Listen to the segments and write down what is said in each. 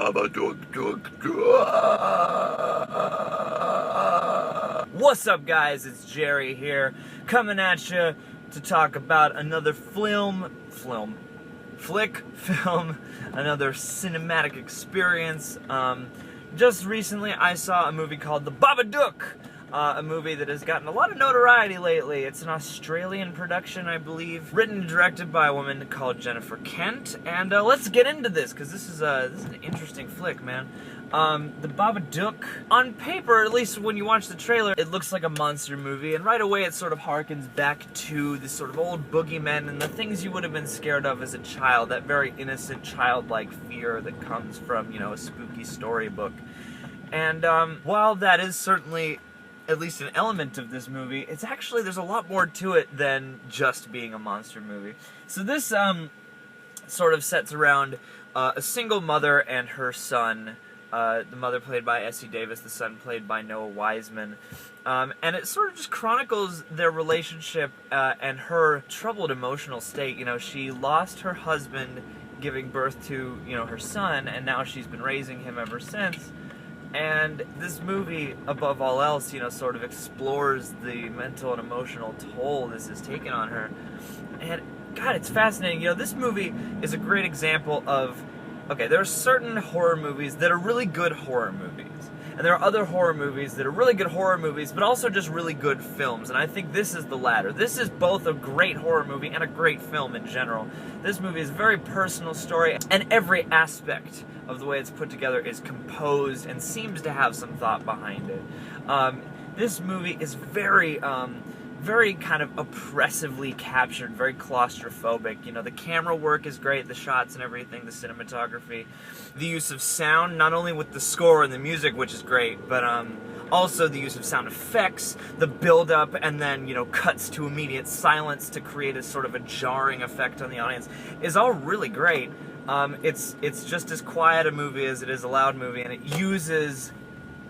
BABADOOK-DOOK-DOOK. What's up, guys? It's Jerry here, coming at you to talk about another film, another cinematic experience. Just recently I saw a movie called The Babadook, a movie that has gotten a lot of notoriety lately. It's an Australian production, I believe, written and directed by a woman called Jennifer Kent, and let's get into this, because this is an interesting flick, man. The Babadook, on paper, at least when you watch the trailer, it looks like a monster movie, and right away it sort of harkens back to this sort of old boogeymen and the things you would have been scared of as a child, that very innocent, childlike fear that comes from, you know, a spooky storybook. And while that is certainly at least an element of this movie, it's actually, there's a lot more to it than just being a monster movie. So this sort of sets around a single mother and her son. The mother played by Essie Davis, the son played by Noah Wiseman. And it sort of just chronicles their relationship and her troubled emotional state. You know, she lost her husband giving birth to, you know, her son, and now she's been raising him ever since. And this movie, above all else, you know, sort of explores the mental and emotional toll this has taken on her. And, God, it's fascinating. You know, this movie is a great example of, okay, there are certain horror movies that are really good horror movies. And there are other horror movies that are really good horror movies, but also just really good films. And I think this is the latter. This is both a great horror movie and a great film in general. This movie is a very personal story, and every aspect of the way it's put together is composed and seems to have some thought behind it. This movie is very kind of oppressively captured, very claustrophobic. You know, the camera work is great, the shots and everything, the cinematography, the use of sound, not only with the score and the music, which is great, but also the use of sound effects, the build-up, and then, you know, cuts to immediate silence to create a sort of a jarring effect on the audience is all really great. It's just as quiet a movie as it is a loud movie, and it uses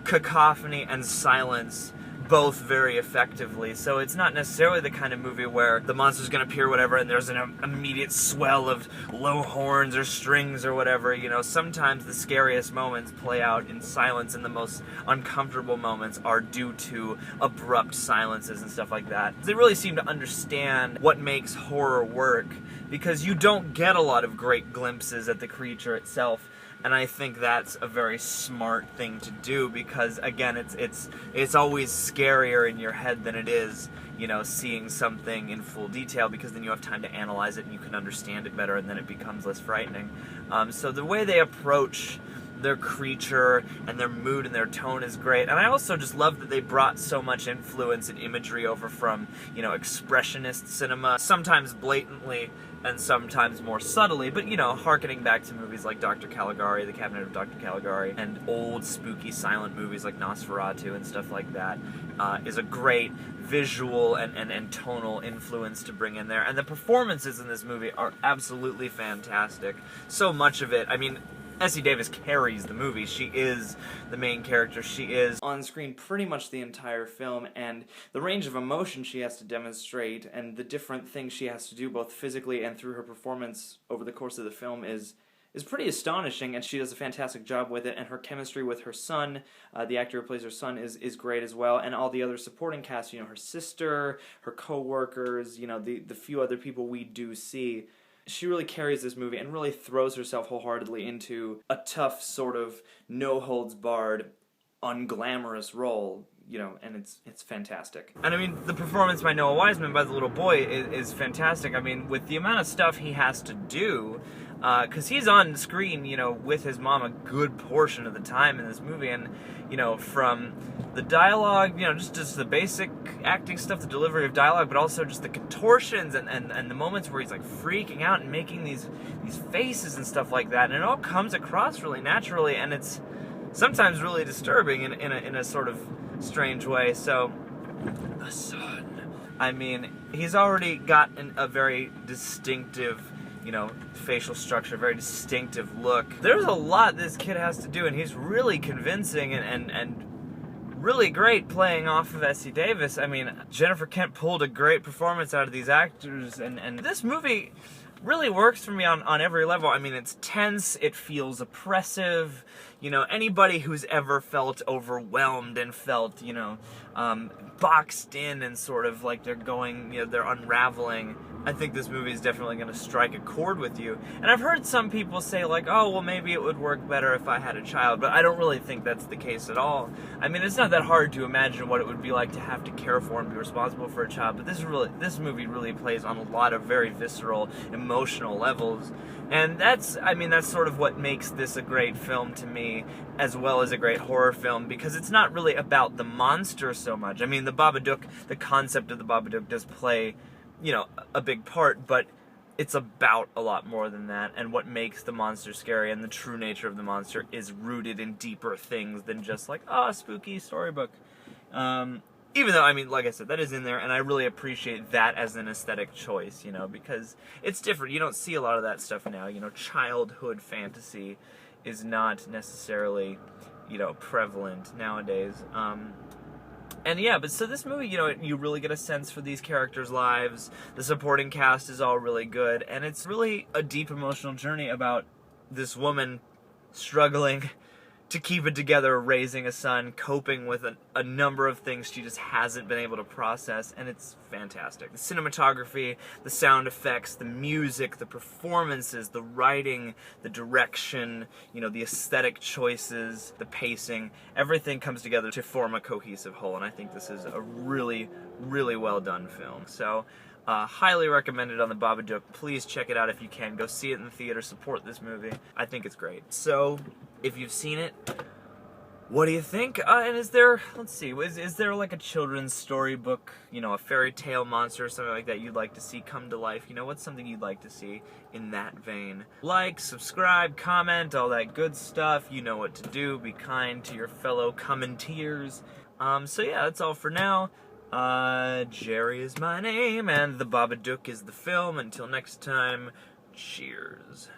cacophony and silence both very effectively. So it's not necessarily the kind of movie where the monster's gonna appear, whatever, and there's an immediate swell of low horns or strings or whatever. You know, sometimes the scariest moments play out in silence, and the most uncomfortable moments are due to abrupt silences and stuff like that. They really seem to understand what makes horror work, because you don't get a lot of great glimpses at the creature itself. And I think that's a very smart thing to do, because again, it's always scarier in your head than it is, you know, seeing something in full detail, because then you have time to analyze it and you can understand it better, and then it becomes less frightening. So the way they approach their creature and their mood and their tone is great. And I also just love that they brought so much influence and imagery over from, you know, expressionist cinema, sometimes blatantly and sometimes more subtly, but, you know, harkening back to movies like Dr. Caligari, The Cabinet of Dr. Caligari, and old spooky silent movies like Nosferatu and stuff like that, is a great visual and tonal influence to bring in there. And the performances in this movie are absolutely fantastic. So much of it, I mean, Essie Davis carries the movie. She is the main character. She is on screen pretty much the entire film, and the range of emotion she has to demonstrate and the different things she has to do both physically and through her performance over the course of the film is pretty astonishing, and she does a fantastic job with it. And her chemistry with her son, the actor who plays her son, is great as well, and all the other supporting cast, you know, her sister, her co-workers, you know, the few other people we do see. She really carries this movie and really throws herself wholeheartedly into a tough, sort of no-holds-barred, unglamorous role, you know, and it's fantastic. And I mean, the performance by Noah Wiseman, by the little boy, is fantastic. I mean, with the amount of stuff he has to do, because he's on screen, you know, with his mom a good portion of the time in this movie, and, you know, from the dialogue, you know, just the basic acting stuff, the delivery of dialogue, but also just the contortions and the moments where he's like freaking out and making these faces and stuff like that, and it all comes across really naturally, and it's sometimes really disturbing in a sort of strange way. So the son, I mean, he's already got a very distinctive, you know, facial structure, very distinctive look. There's a lot this kid has to do, and he's really convincing and really great playing off of Essie Davis. I mean, Jennifer Kent pulled a great performance out of these actors, and this movie, really works for me on every level. I mean, it's tense, it feels oppressive. You know, anybody who's ever felt overwhelmed and felt, you know, boxed in and sort of like they're going, you know, they're unraveling, I think this movie is definitely going to strike a chord with you. And I've heard some people say like, oh, well, maybe it would work better if I had a child, but I don't really think that's the case at all. I mean, it's not that hard to imagine what it would be like to have to care for and be responsible for a child, but this movie really plays on a lot of very visceral, emotional levels. And that's sort of what makes this a great film to me, as well as a great horror film, because it's not really about the monster so much. I mean, the Babadook, the concept of the Babadook does play, you know, a big part, but it's about a lot more than that, and what makes the monster scary and the true nature of the monster is rooted in deeper things than just like, oh, spooky storybook. Even though, I mean, like I said, that is in there, and I really appreciate that as an aesthetic choice, you know, because it's different. You don't see a lot of that stuff now, you know, childhood fantasy is not necessarily, you know, prevalent nowadays. And yeah, but so this movie, you know, you really get a sense for these characters' lives. The supporting cast is all really good, and it's really a deep emotional journey about this woman struggling to keep it together, raising a son, coping with a number of things she just hasn't been able to process, and it's fantastic. The cinematography, the sound effects, the music, the performances, the writing, the direction, you know, the aesthetic choices, the pacing, everything comes together to form a cohesive whole, and I think this is a really, really well done film. So, highly recommended on the Babadook. Please check it out if you can. Go see it in the theater. Support this movie. I think it's great. So, if you've seen it, what do you think? And is there, let's see, is there like a children's storybook, you know, a fairy tale monster or something like that you'd like to see come to life? You know, what's something you'd like to see in that vein? Like, subscribe, comment, all that good stuff. You know what to do. Be kind to your fellow commenters. So yeah, that's all for now. Jerry is my name, and The Babadook is the film. Until next time, cheers.